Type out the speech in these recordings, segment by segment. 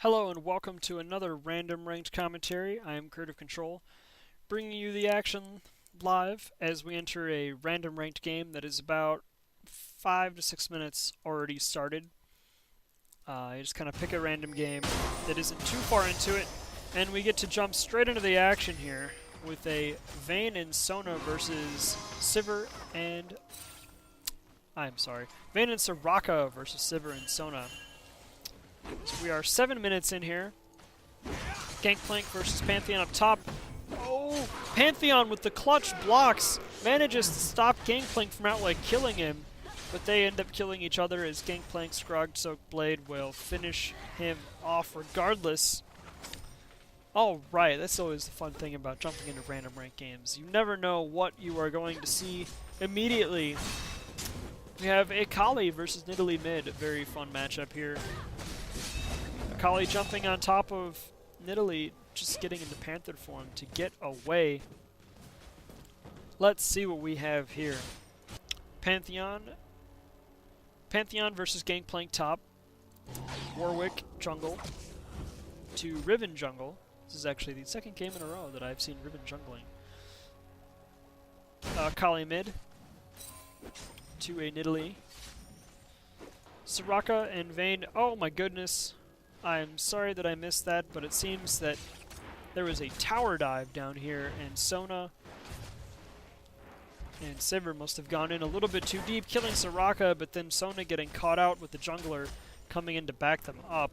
Hello and welcome to another random ranked commentary. I am Creative Control, bringing you the action live as we enter a random ranked game that is about 5 to 6 minutes already started. I just kind of pick a random game that isn't too far into it, and we get to jump straight into the action here with a Vayne and Sona versus Sivir and... Vayne and Soraka versus Sivir and Sona. So we are 7 minutes in here. Gangplank versus Pantheon up top. Oh, Pantheon with the clutch blocks manages to stop Gangplank from outright killing him, but they end up killing each other as Gangplank's Grog-soaked blade will finish him off regardless. Alright, that's always the fun thing about jumping into random rank games. You never know what you are going to see immediately. We have Akali versus Nidalee mid, a very fun matchup here. Akali jumping on top of Nidalee, just getting into Panther form to get away. Let's see what we have here. Pantheon versus Gangplank top. Warwick jungle to Riven jungle. This is actually the second game in a row that I've seen Riven jungling. Akali mid to a Nidalee. Soraka and Vayne. Oh my goodness. I'm sorry that I missed that, but it seems that there was a tower dive down here, and Sona and Sivir must have gone in a little bit too deep, killing Soraka, but then Sona getting caught out with the jungler coming in to back them up.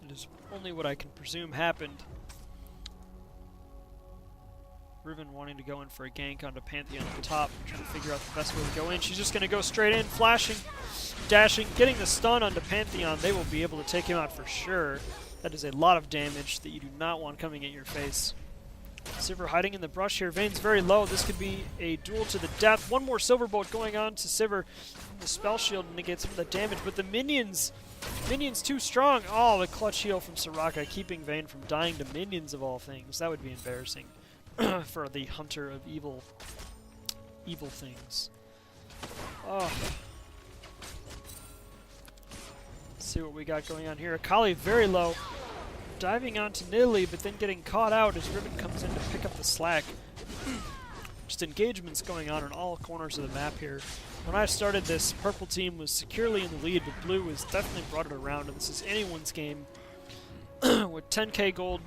It is only what I can presume happened. Riven wanting to go in for a gank onto Pantheon at the top, trying to figure out the best way to go in. She's just going to go straight in, flashing, dashing, getting the stun onto Pantheon. They will be able to take him out for sure. That is a lot of damage that you do not want coming at your face. Sivir hiding in the brush here. Vayne's very low. This could be a duel to the death. One more Silver Bolt going on to Sivir. The spell shield negates some of the damage, but the minions too strong. Oh, the clutch heal from Soraka, keeping Vayne from dying to minions of all things. That would be embarrassing for the hunter of evil things. Oh. Let's see what we got going on here. Akali very low, diving onto Nidalee, but then getting caught out as Riven comes in to pick up the slack. Just engagements going on in all corners of the map here. When I started this, purple team was securely in the lead, but blue has definitely brought it around, and this is anyone's game. With 10k gold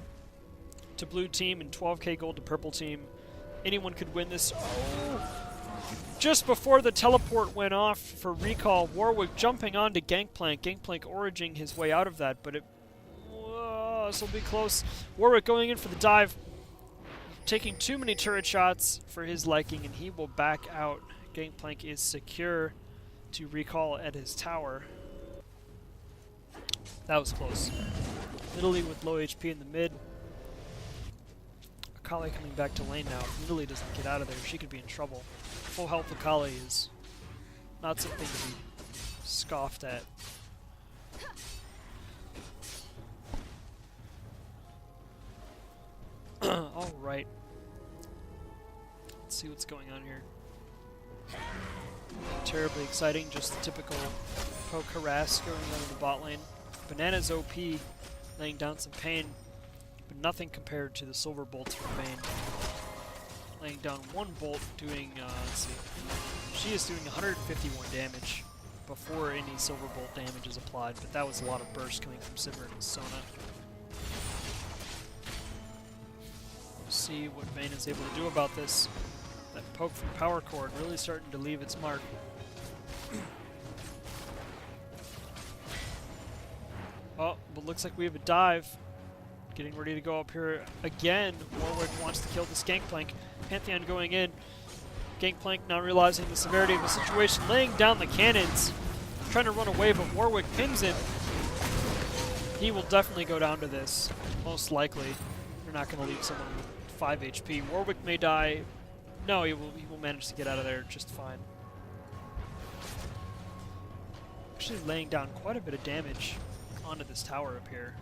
to blue team and 12k gold to purple team, anyone could win this. Oh! Just before the teleport went off for recall, Warwick jumping onto Gangplank. Gangplank origing his way out of that, but this will be close. Warwick going in for the dive, taking too many turret shots for his liking, and he will back out. Gangplank is secure to recall at his tower. That was close. Nidalee with low HP in the mid. Akali coming back to lane now. If Nidalee doesn't get out of there, she could be in trouble. Full health Akali is not something to be scoffed at. Alright. Let's see what's going on here. Not terribly exciting, just the typical poke harass going on in the bot lane. Banana's OP, laying down some pain, but nothing compared to the silver bolts from Vayne. Laying down one bolt, doing, let's see, she is doing 151 damage before any silver bolt damage is applied, but that was a lot of burst coming from Sivir and Sona. We'll see what Vayne is able to do about this. That poke from Power Chord really starting to leave its mark. Oh, but looks like we have a dive. Getting ready to go up here again. Warwick wants to kill this Gangplank. Pantheon going in. Gangplank not realizing the severity of the situation, laying down the cannons. Trying to run away, but Warwick pins him. He will definitely go down to this, most likely. You're not going to leave someone with 5 HP. Warwick may die. No, he will manage to get out of there just fine. Actually laying down quite a bit of damage onto this tower up here.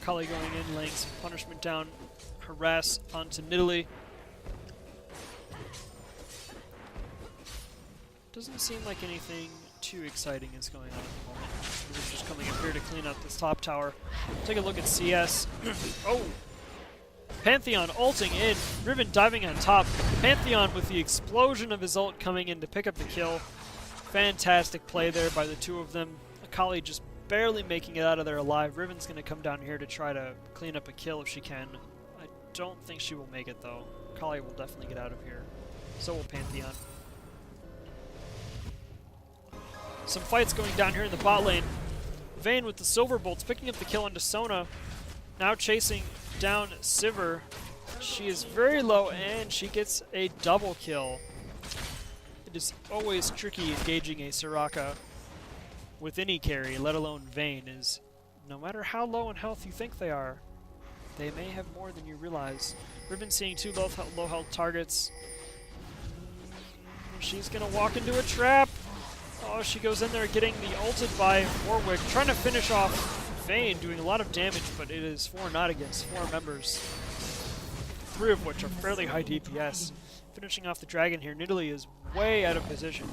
Akali going in, laying some punishment down. Harass onto Nidalee. Doesn't seem like anything too exciting is going on at the moment. Riven's just coming up here to clean up this top tower. Take a look at CS. Oh! Pantheon ulting in. Riven diving on top. Pantheon with the explosion of his ult coming in to pick up the kill. Fantastic play there by the two of them. Akali just barely making it out of there alive. Riven's going to come down here to try to clean up a kill if she can. I don't think she will make it though. Akali will definitely get out of here. So will Pantheon. Some fights going down here in the bot lane. Vayne with the silver bolts picking up the kill onto Sona. Now chasing down Sivir. She is very low and she gets a double kill. It is always tricky engaging a Soraka with any carry, let alone Vayne, is no matter how low in health you think they are, they may have more than you realize. Riven seeing two low health targets. She's gonna walk into a trap. Oh, she goes in there getting the ulted by Warwick, trying to finish off Vayne, doing a lot of damage, but it is 4-0 against 4 members, 3 of which are fairly high DPS. Finishing off the dragon here, Nidalee is way out of position.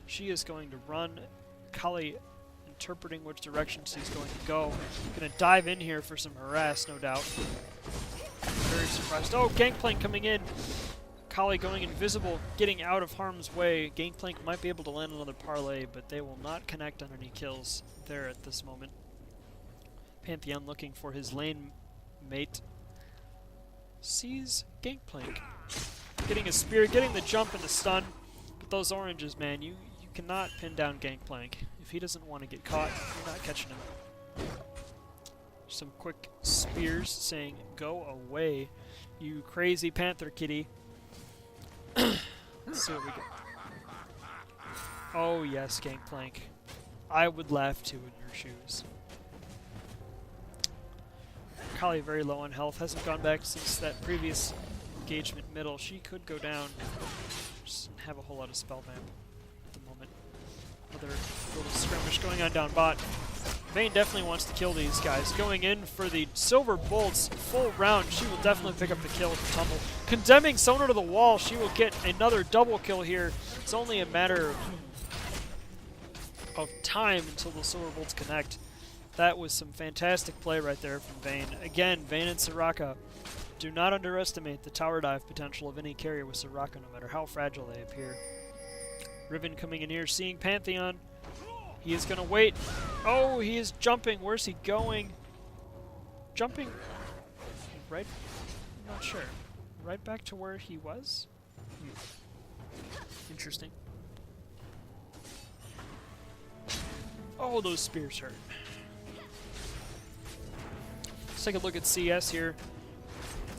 She is going to run. Kali interpreting which direction she's going to go. Gonna dive in here for some harass, no doubt. Very surprised. Oh, Gangplank coming in. Kali going invisible, getting out of harm's way. Gangplank might be able to land another parlay, but they will not connect on any kills there at this moment. Pantheon looking for his lane mate. Sees Gangplank. Getting a spear, getting the jump and the stun. But those oranges, man, you cannot pin down Gangplank. If he doesn't want to get caught, you're not catching him. Some quick spears saying, go away, you crazy panther kitty. Let's see what we get. Oh yes, Gangplank. I would laugh too in your shoes. Kali very low on health, hasn't gone back since that previous engagement middle. She could go down. Just doesn't have a whole lot of spell vamp at the moment. Another little skirmish going on down bot. Vayne definitely wants to kill these guys. Going in for the silver bolts, full round. She will definitely pick up the kill with the tumble. Condemning Sona to the wall. She will get another double kill here. It's only a matter of time until the silver bolts connect. That was some fantastic play right there from Vayne. Again, Vayne and Soraka. Do not underestimate the tower dive potential of any carry with Soraka, no matter how fragile they appear. Riven coming in here, seeing Pantheon. He is going to wait. Oh, he is jumping. Where's he going? Jumping right? I'm not sure. Right back to where he was? Interesting. Oh, those spears hurt. Let's take a look at CS here.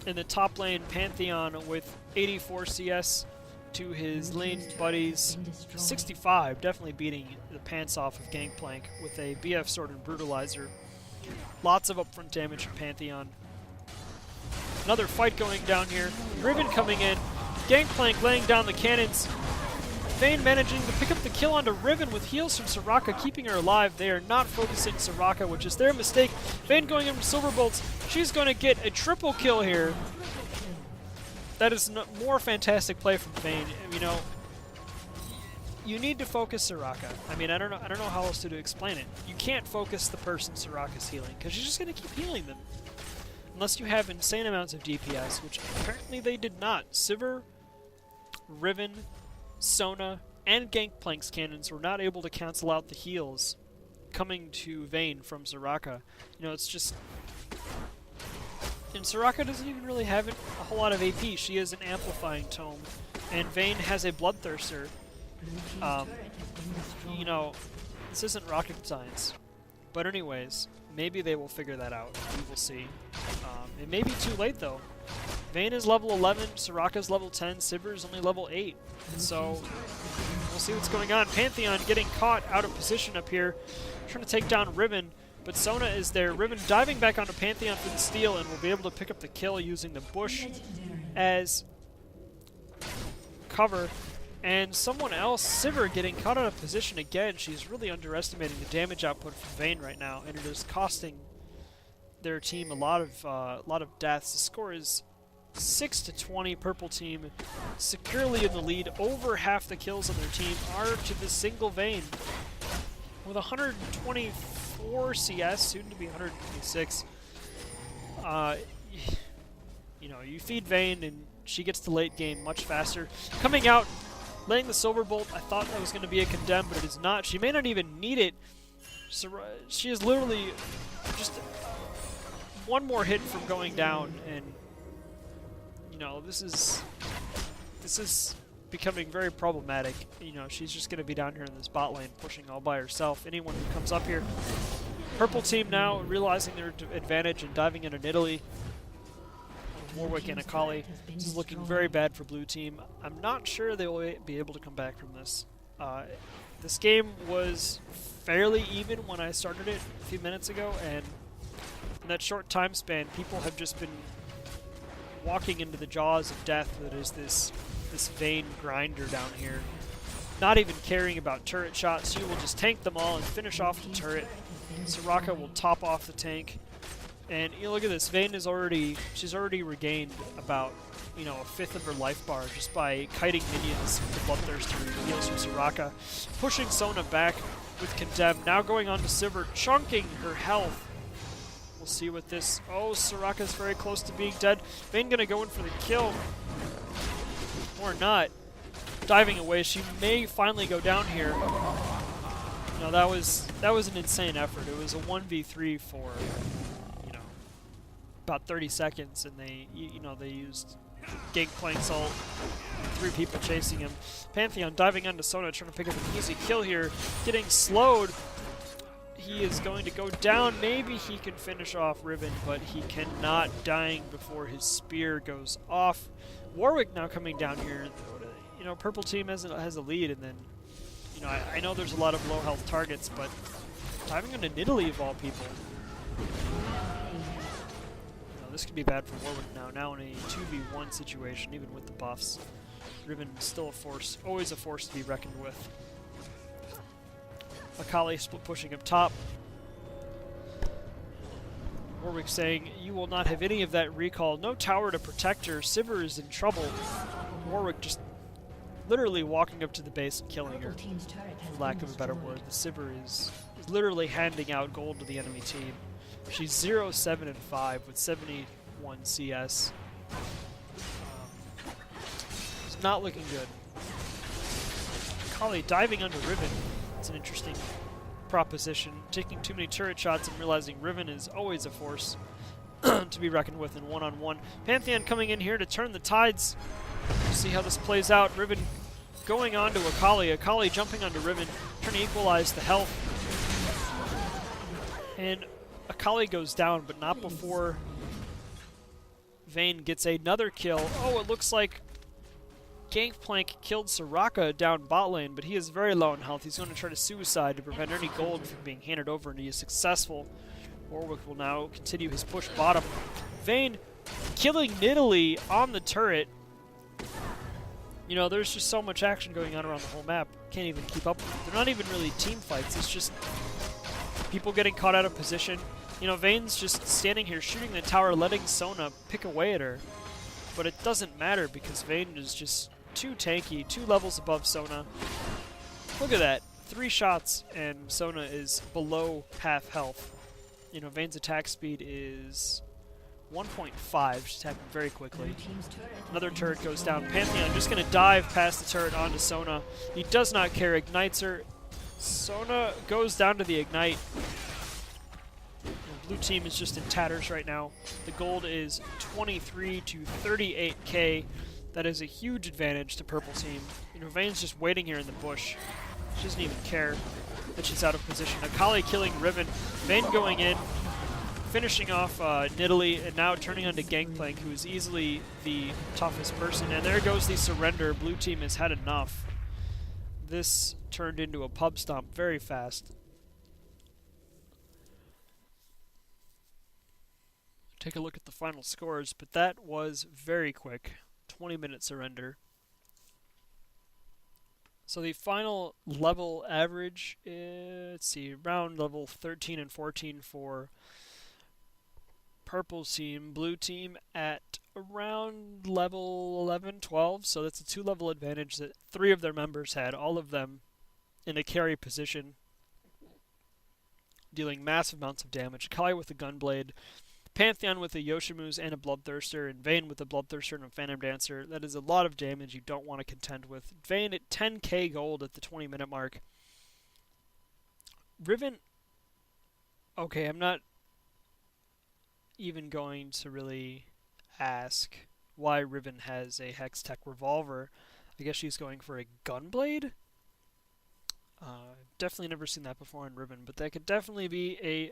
In the top lane, Pantheon with 84 CS to his lane buddies 65, definitely beating the pants off of Gangplank with a BF Sword and Brutalizer. Lots of upfront damage from Pantheon. Another fight going down here. Riven coming in. Gangplank laying down the cannons. Vayne managing to pick up the kill onto Riven with heals from Soraka, keeping her alive. They are not focusing Soraka, which is their mistake. Vayne going in with Silver Bolts. She's going to get a triple kill here. That is more fantastic play from Vayne. You know, you need to focus Soraka. I mean, I don't know how else to explain it. You can't focus the person Soraka's healing because you're just going to keep healing them, unless you have insane amounts of DPS, which apparently they did not. Sivir, Riven, Sona, and Gangplank's cannons were not able to cancel out the heals coming to Vayne from Soraka. You know, it's just. And Soraka doesn't even really have a whole lot of AP. She is an amplifying tome, and Vayne has a Bloodthirster. You know, this isn't rocket science. But anyways, maybe they will figure that out. We will see. It may be too late, though. Vayne is level 11, Soraka's level 10, Sivir is only level 8. So, we'll see what's going on. Pantheon getting caught out of position up here, trying to take down Riven. But Sona is there. Riven diving back onto Pantheon for the steal and will be able to pick up the kill using the bush as cover. And someone else, Sivir, getting caught out of position again. She's really underestimating the damage output from Vayne right now, and it is costing their team a lot of deaths. The score is 6-20, purple team securely in the lead. Over half the kills on their team are to the single Vayne. With 124 CS, soon to be 126. You know, you feed Vayne and she gets the late game much faster. Coming out, laying the Silver Bolt, I thought that was going to be a condemn, but it is not. She may not even need it. So, she is literally just one more hit from going down, and you know, this is becoming very problematic. You know, she's just going to be down here in this bot lane pushing all by herself. Anyone who comes up here. Purple team now realizing their advantage and diving into Italy. Warwick and Akali. This is looking very bad for blue team. I'm not sure they will be able to come back from this. This game was fairly even when I started it a few minutes ago, and in that short time span, people have just been walking into the jaws of death that is this Vayne grinder down here. Not even caring about turret shots. She will just tank them all and finish off the turret. Soraka will top off the tank. And you look at this, Vayne is she's already regained about, you know, a fifth of her life bar just by kiting minions with the Bloodthirster heals from Soraka. Pushing Sona back with Condemn, now going on to Sivir, chunking her health. We'll see what this, oh, Soraka's very close to being dead. Vayne gonna go in for the kill, or not. Diving away, she may finally go down here. No, that was an insane effort. It was a 1v3 for, you know, about 30 seconds, and they used Gangplank's ult, 3 people chasing him. Pantheon diving onto Sona, trying to pick up an easy kill here, getting slowed. He is going to go down. Maybe he can finish off Riven, but he cannot, dying before his spear goes off. Warwick now coming down here. You know, purple team has a lead, and then, you know, I know there's a lot of low health targets, but diving into Italy of all people. You know, this could be bad for Warwick now. Now in a 2v1 situation, even with the buffs. Riven still a force, always a force to be reckoned with. Akali split pushing up top. Warwick saying, "You will not have any of that recall. No tower to protect her. Sivir is in trouble." Warwick just literally walking up to the base and killing her, for lack of a better word. The Sivir is literally handing out gold to the enemy team. She's 0-7-5 with 71 CS. It's not looking good. Akali diving under Riven. It's an interesting proposition. Taking too many turret shots and realizing Riven is always a force to be reckoned with in one-on-one. Pantheon coming in here to turn the tides. See how this plays out. Riven going on to Akali. Akali jumping onto Riven, trying to equalize the health. And Akali goes down, but not before Vayne gets another kill. Oh, it looks like Gangplank killed Soraka down bot lane, but he is very low in health. He's going to try to suicide to prevent any gold from being handed over, and he is successful. Warwick will now continue his push bottom. Vayne killing Nidalee on the turret. You know, there's just so much action going on around the whole map. Can't even keep up with it. They're not even really team fights. It's just people getting caught out of position. You know, Vayne's just standing here shooting the tower, letting Sona pick away at her. But it doesn't matter because Vayne is just too tanky, 2 levels above Sona. Look at that. 3 shots and Sona is below half health. You know, Vayne's attack speed is 1.5. She's attacking very quickly. Another turret goes down. Pantheon just going to dive past the turret onto Sona. He does not care. Ignites her. Sona goes down to the ignite. The blue team is just in tatters right now. The gold is 23 to 38k. That is a huge advantage to purple team. You know, Vayne's just waiting here in the bush. She doesn't even care that she's out of position. Akali killing Riven. Vayne going in, finishing off Nidalee, and now turning onto Gangplank, who is easily the toughest person. And there goes the surrender. Blue team has had enough. This turned into a pub stomp very fast. Take a look at the final scores, but that was very quick. 20-minute surrender. So the final level average, let's see, round level 13 and 14 for purple team. Blue team at around level 11, 12, so that's a 2-level advantage that 3 of their members had, all of them in a carry position, dealing massive amounts of damage. Kali with a Gunblade, Pantheon with a Yoshimu's and a Bloodthirster, and Vayne with a Bloodthirster and a Phantom Dancer. That is a lot of damage you don't want to contend with. Vayne at 10k gold at the 20-minute mark. Riven, okay, I'm not even going to really ask why Riven has a Hex Tech Revolver. I guess she's going for a Gunblade? Definitely never seen that before in Riven, but that could definitely be a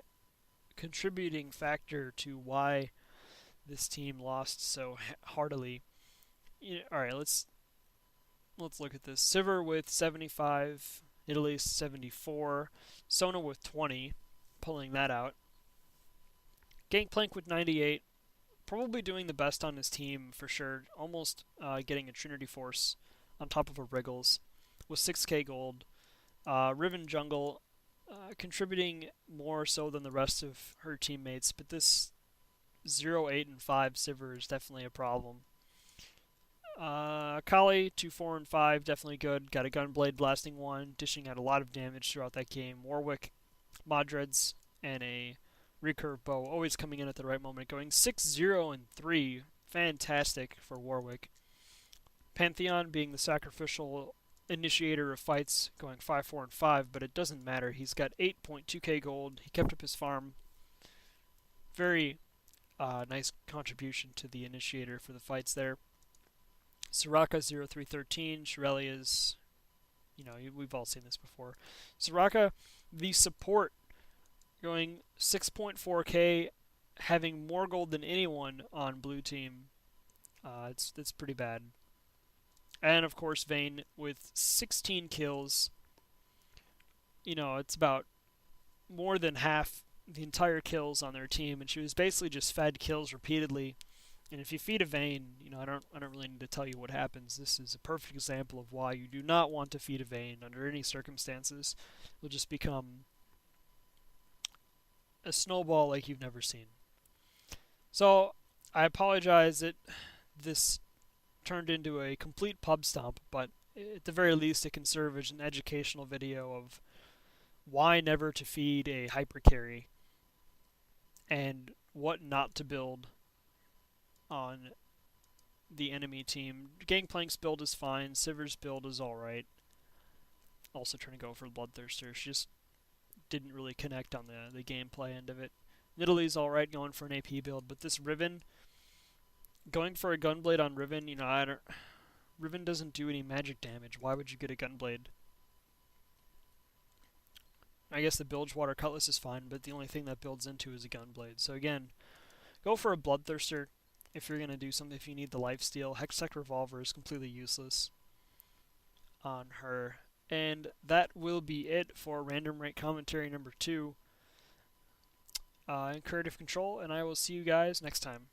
contributing factor to why this team lost so heartily. Alright, let's look at this. Sivir with 75, Italy 74, Sona with 20, pulling that out. Gangplank with 98, probably doing the best on his team for sure, almost getting a Trinity Force on top of a Wriggles with 6k gold. Riven Jungle contributing more so than the rest of her teammates, but this 0, 8, and 5 Sivir is definitely a problem. Kali, 2, 4, and 5, definitely good. Got a Gunblade blasting 1, dishing out a lot of damage throughout that game. Warwick, Modreds, and a Recurve Bow, always coming in at the right moment. Going 6, 0, and 3, fantastic for Warwick. Pantheon being the sacrificial initiator of fights, going 5, 4, and 5, but it doesn't matter. He's got 8.2k gold. He kept up his farm. Very nice contribution to the initiator for the fights there. Soraka 0, 3, 13. Shirelia's, we've all seen this before. Soraka, the support, going 6.4k, having more gold than anyone on blue team. It's pretty bad. And of course Vayne with 16 kills. It's about more than half the entire kills on their team, and she was basically just fed kills repeatedly. And if you feed a Vayne, I don't really need to tell you what happens. This is a perfect example of why you do not want to feed a Vayne under any circumstances. It'll just become a snowball like you've never seen. So I apologize that this turned into a complete pub stomp, but at the very least it can serve as an educational video of why never to feed a hyper carry and what not to build on the enemy team. Gangplank's build is fine, Sivir's build is alright. Also trying to go for Bloodthirster. She just didn't really connect on the gameplay end of it. Nidalee's alright going for an AP build, but this Riven, going for a Gunblade on Riven, Riven doesn't do any magic damage. Why would you get a Gunblade? I guess the Bilgewater Cutlass is fine, but the only thing that builds into is a Gunblade. So again, go for a Bloodthirster if you're going to do something, if you need the lifesteal. Hextech Revolver is completely useless on her. And that will be it for Random Rate Commentary number 2 in Creative Control, and I will see you guys next time.